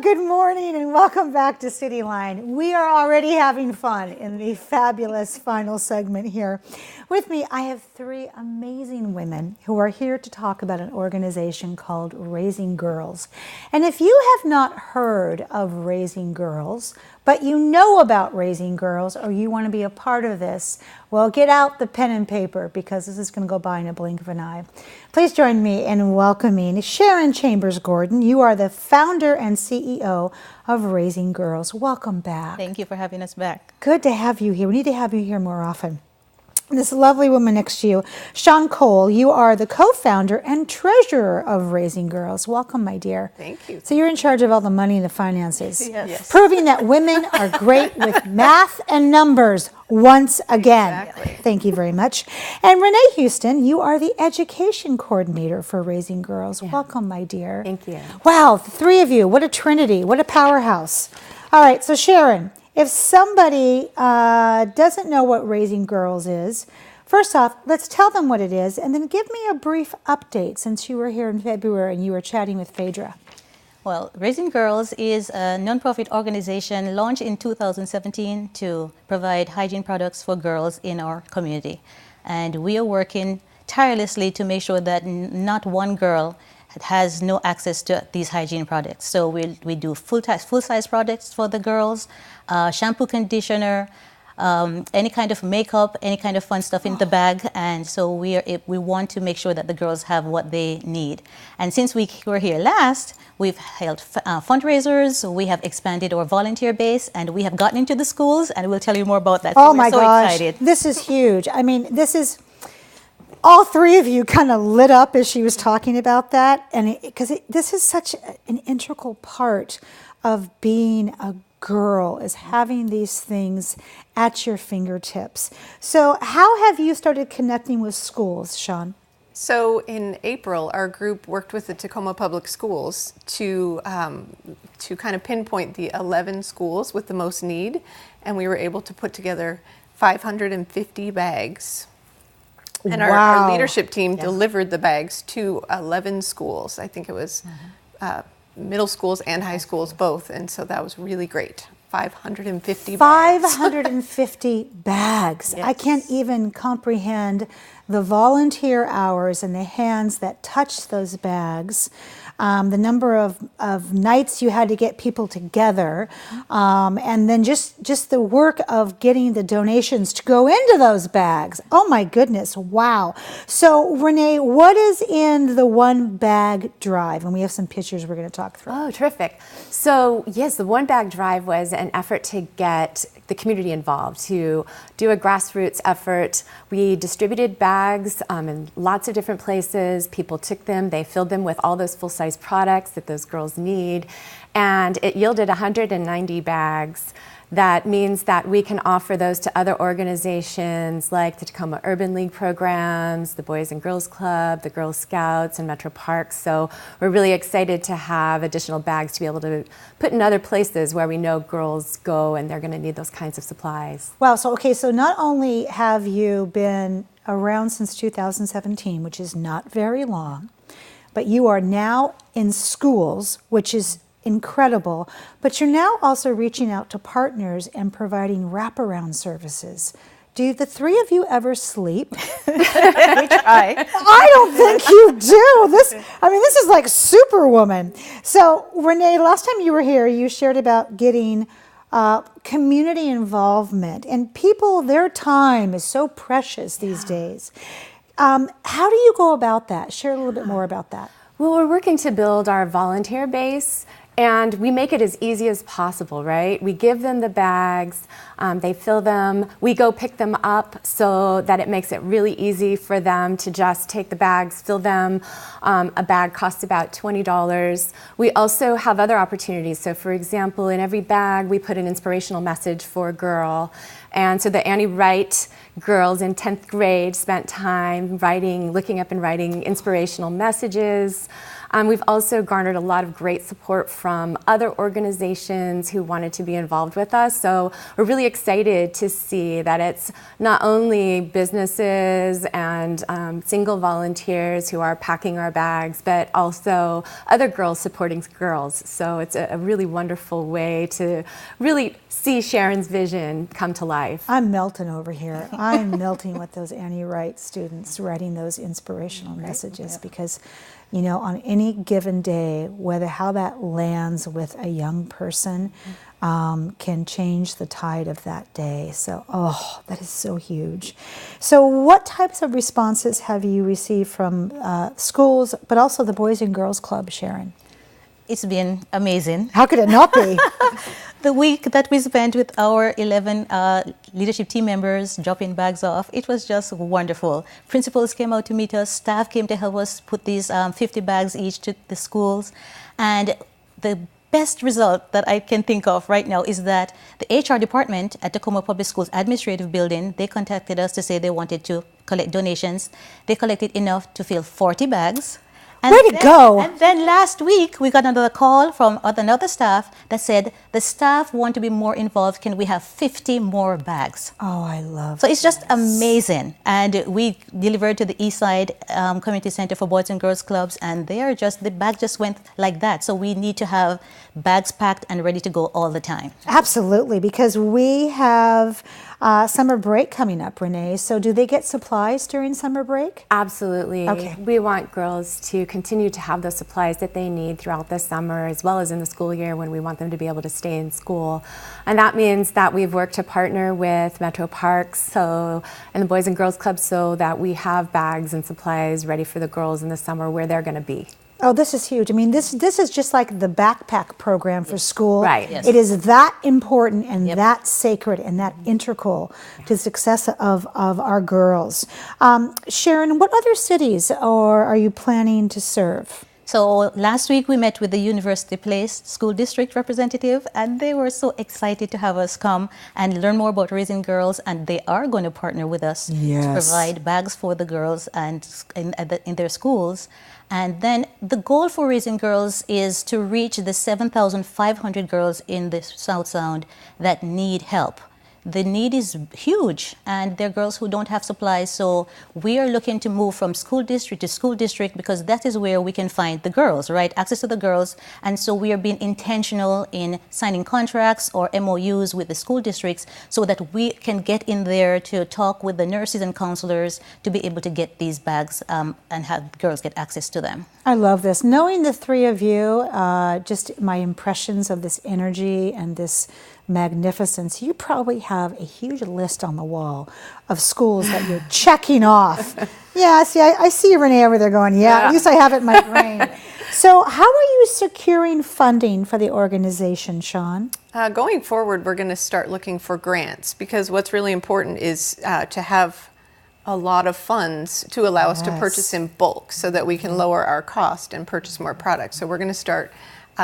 good morning and welcome back to CityLine. We are already having fun in the fabulous final segment here. With me, I have three amazing women who are here to talk about an organization called Raising Girls. And if you have not heard of Raising Girls, but you know about Raising Girls or you want to be a part of this, well, get out the pen and paper because this is going to go by in a blink of an eye. Please join me in welcoming Sharon Chambers-Gordon. You are the founder and CEO of Raising Girls. Welcome back. Thank you for having us back. Good to have you here. We need to have you here more often. This lovely woman next to you, Shawn Cole, you are the co-founder and treasurer of Raising Girls. Welcome, my dear. Thank you. So you're in charge of all the money and the finances. Yes. Proving that women are great with math and numbers once again. Exactly. Thank you very much. And Renee Houston, you are the education coordinator for Raising Girls. Yeah. Welcome, my dear. Thank you. Wow, the three of you, what a trinity, what a powerhouse. All right, so Sharon, if somebody doesn't know what Raising Girls is, first off, let's tell them what it is, and then give me a brief update since you were here in February and you were chatting with Phaedra. Well, Raising Girls is a nonprofit organization launched in 2017 to provide hygiene products for girls in our community. And we are working tirelessly to make sure that not one girl has no access to these hygiene products. So we do full-size products for the girls, shampoo, conditioner, any kind of makeup, any kind of fun stuff in the bag. And so we want to make sure that the girls have what they need. And since we were here last, we've held fundraisers, we have expanded our volunteer base, and we have gotten into the schools, and we'll tell you more about that. Oh so my we're so gosh, excited. this is huge. I mean, this is, all three of you kind of lit up as she was talking about that, and because this is such an integral part of being a girl, is having these things at your fingertips. So how have you started connecting with schools, Shawn? So in April, our group worked with the Tacoma Public Schools to kind of pinpoint the 11 schools with the most need, and we were able to put together 550 bags. And our leadership team delivered the bags to 11 schools. I think it was middle schools and high schools both, and so that was really great. 550 bags. 550 bags. Yes. I can't even comprehend the volunteer hours and the hands that touched those bags, the number of nights you had to get people together, and then just the work of getting the donations to go into those bags. Oh my goodness, wow. So Renee, what is in the one bag drive? And we have some pictures we're going to talk through. Oh, terrific. So yes, the one bag drive was an effort to get the community involved, to do a grassroots effort. We distributed bags in lots of different places. People took them, they filled them with all those full-size products that those girls need, and it yielded 190 bags. That means that we can offer those to other organizations like the Tacoma Urban League programs, the Boys and Girls Club, the Girl Scouts, and Metro Parks. So we're really excited to have additional bags to be able to put in other places where we know girls go and they're going to need those kinds of supplies. Wow, so okay, so not only have you been around since 2017, which is not very long, but you are now in schools, which is incredible, but you're now also reaching out to partners and providing wraparound services. Do the three of you ever sleep? We try. I don't think you do. This is like Superwoman. So Renee, last time you were here, you shared about getting community involvement, and people, their time is so precious these days. How do you go about that? Share a little bit more about that. Well, we're working to build our volunteer base, and we make it as easy as possible, right? We give them the bags, they fill them, we go pick them up so that it makes it really easy for them to just take the bags, fill them. A bag costs about $20. We also have other opportunities. So for example, in every bag we put an inspirational message for a girl. And so the Annie Wright girls in 10th grade spent time looking up and writing inspirational messages. We've also garnered a lot of great support from other organizations who wanted to be involved with us. So we're really excited to see that it's not only businesses and single volunteers who are packing our bags, but also other girls supporting girls. So it's a really wonderful way to really see Sharon's vision come to life. I'm melting over here. I'm melting with those Annie Wright students writing those inspirational messages because, you know, on any given day, whether how that lands with a young person can change the tide of that day. So, oh, that is so huge. So what types of responses have you received from schools, but also the Boys and Girls Club, Sharon? It's been amazing. How could it not be? The week that we spent with our 11 leadership team members dropping bags off, it was just wonderful. Principals came out to meet us, staff came to help us put these 50 bags each to the schools. And the best result that I can think of right now is that the HR department at Tacoma Public Schools Administrative Building, they contacted us to say they wanted to collect donations. They collected enough to fill 40 bags. And Way to go! And then last week, we got another call from another staff that said, the staff want to be more involved. Can we have 50 more bags? Oh, I love So it's just amazing. And we delivered to the Eastside Community Center for Boys and Girls Clubs, and they are just, the bag just went like that. So we need to have bags packed and ready to go all the time. Absolutely, because we have summer break coming up, Renee. So do they get supplies during summer break? Absolutely. Okay. We want girls to continue to have the supplies that they need throughout the summer as well as in the school year when we want them to be able to stay in school. And that means that we've worked to partner with Metro Parks and the Boys and Girls Club so that we have bags and supplies ready for the girls in the summer where they're going to be. Oh, this is huge. I mean, this is just like the backpack program for school. Right. Yes. It is that important and Yep. that sacred and that integral to the success of our girls. Sharon, what other cities are you planning to serve? So last week we met with the University Place School District representative, and they were so excited to have us come and learn more about raising girls, and they are going to partner with us to provide bags for the girls and in their schools. And then the goal for Raising Girls is to reach the 7,500 girls in the South Sound that need help. The need is huge, and there are girls who don't have supplies, so we are looking to move from school district to school district because that is where we can find the girls, right? Access to the girls, and so we are being intentional in signing contracts or MOUs with the school districts so that we can get in there to talk with the nurses and counselors to be able to get these bags and have girls get access to them. I love this. Knowing the three of you, just my impressions of this energy and this magnificence, you probably have a huge list on the wall of schools that you're checking off. Yeah, see, I see Renee over there going, yeah, at least I have it in my brain. So how are you securing funding for the organization, Shawn? Going forward, we're going to start looking for grants because what's really important is to have a lot of funds to allow us to purchase in bulk so that we can lower our cost and purchase more products. So we're going to start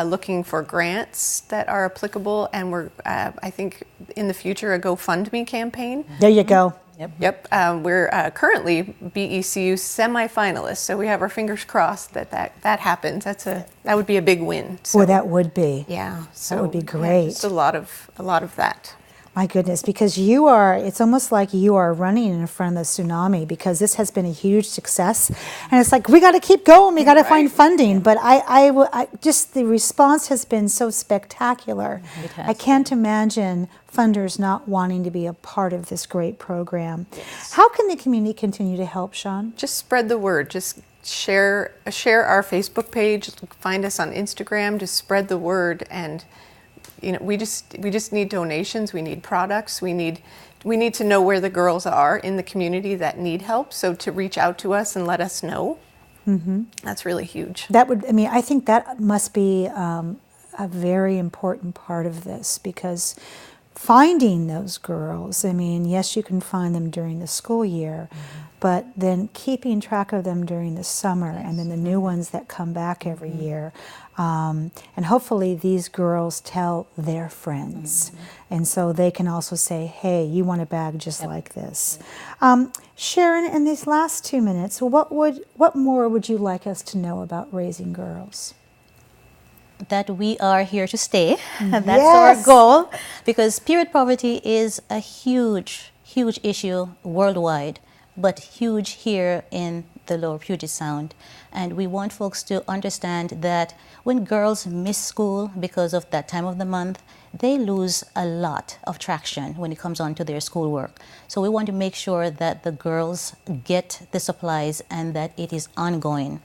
looking for grants that are applicable, and we're, I think, in the future, a GoFundMe campaign. There you go. Yep. We're currently BECU semifinalists, so we have our fingers crossed that happens. That would be a big win. So, Boy, that would be. yeah, so That would be great. just a lot of that. My goodness, because you are, it's almost like you are running in front of the tsunami because this has been a huge success. And it's like, we got to keep going, we got to find funding. But I just, the response has been so spectacular. I can't imagine funders not wanting to be a part of this great program. How can the community continue to help, Shawn? Just spread the word. Just share our Facebook page, find us on Instagram, just spread the word. And you know, we just need donations. We need products. We need to know where the girls are in the community that need help. So to reach out to us and let us know, that's really huge. That would, I mean, I think that must be a very important part of this because finding those girls, I mean, yes, you can find them during the school year, but then keeping track of them during the summer and then the new ones that come back every year. And hopefully these girls tell their friends. And so they can also say, hey, you want a bag just like this. Sharon, in these last 2 minutes, what more would you like us to know about Raising Girls? That we are here to stay. That's Yes. our goal, because period poverty is a huge issue worldwide, but huge here in the Lower Puget Sound. And we want folks to understand that when girls miss school because of that time of the month, they lose a lot of traction when it comes on to their schoolwork. So we want to make sure that the girls get the supplies and that it is ongoing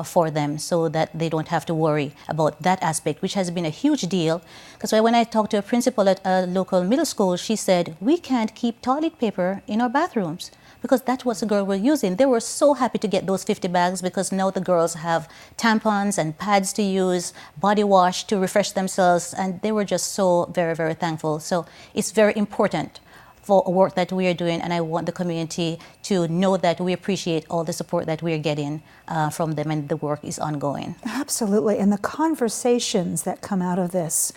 for them, so that they don't have to worry about that aspect, which has been a huge deal. Because when I talked to a principal at a local middle school, she said, we can't keep toilet paper in our bathrooms, because that's what the girls were using. They were so happy to get those 50 bags, because now the girls have tampons and pads to use, body wash to refresh themselves, and they were just so very, very thankful. So it's very important for work that we are doing, and I want the community to know that we appreciate all the support that we are getting from them, and the work is ongoing. Absolutely, and the conversations that come out of this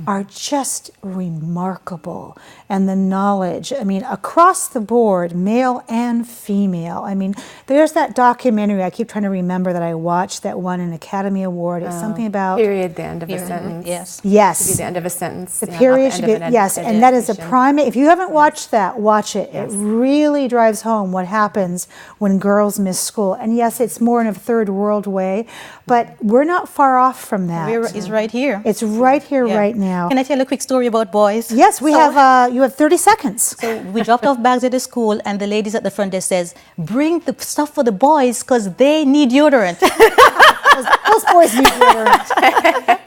are just remarkable. And the knowledge, I mean, across the board, male and female. I mean, there's that documentary, I keep trying to remember, that I watched that won an Academy Award. It's something about... Period, the end of a sentence. Yes. Yes. Should be the end of a sentence. The period should be, yes, and that is a edition. prime. If you haven't watched that, watch it. Yes. It really drives home what happens when girls miss school. And yes, it's more in a third world way, but we're not far off from that. It's right here. It's right here, Yeah. right now. Can I tell a quick story about boys? Yes, we have. You have 30 seconds. So we dropped off bags at the school, and the ladies at the front desk says, bring the stuff for the boys because they need deodorant. Those boys need deodorant.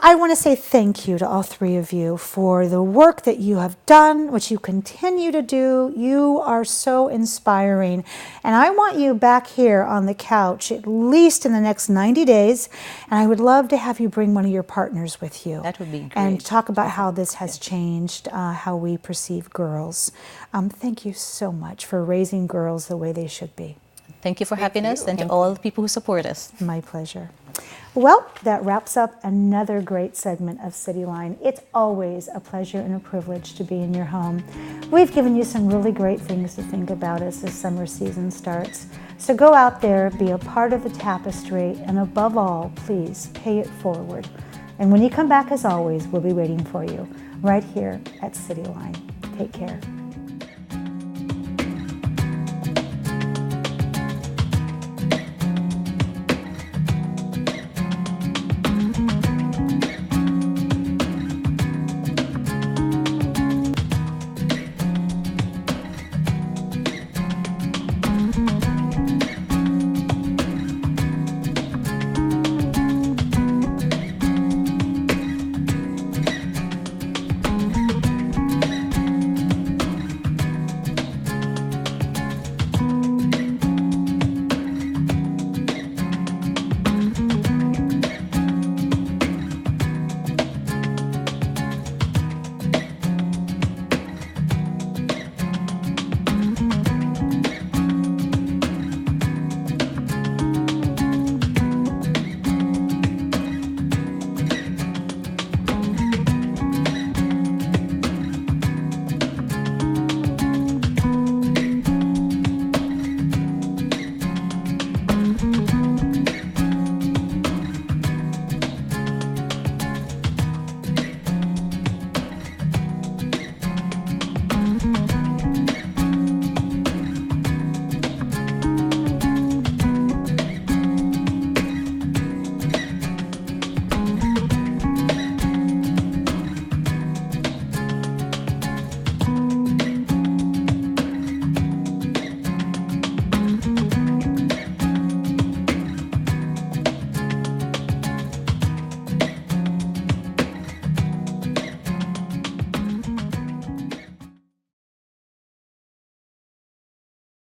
I want to say thank you to all three of you for the work that you have done, which you continue to do. You are so inspiring. And I want you back here on the couch at least in the next 90 days. And I would love to have you bring one of your partners with you. That would be great. And talk about how this has changed how we perceive girls. Thank you so much for raising girls the way they should be. Thank you for having us, and to all the people who support us. My pleasure. Well, that wraps up another great segment of CityLine. It's always a pleasure and a privilege to be in your home. We've given you some really great things to think about as the summer season starts. So go out there, be a part of the tapestry, and above all, please pay it forward. And when you come back, as always, we'll be waiting for you right here at CityLine. Take care.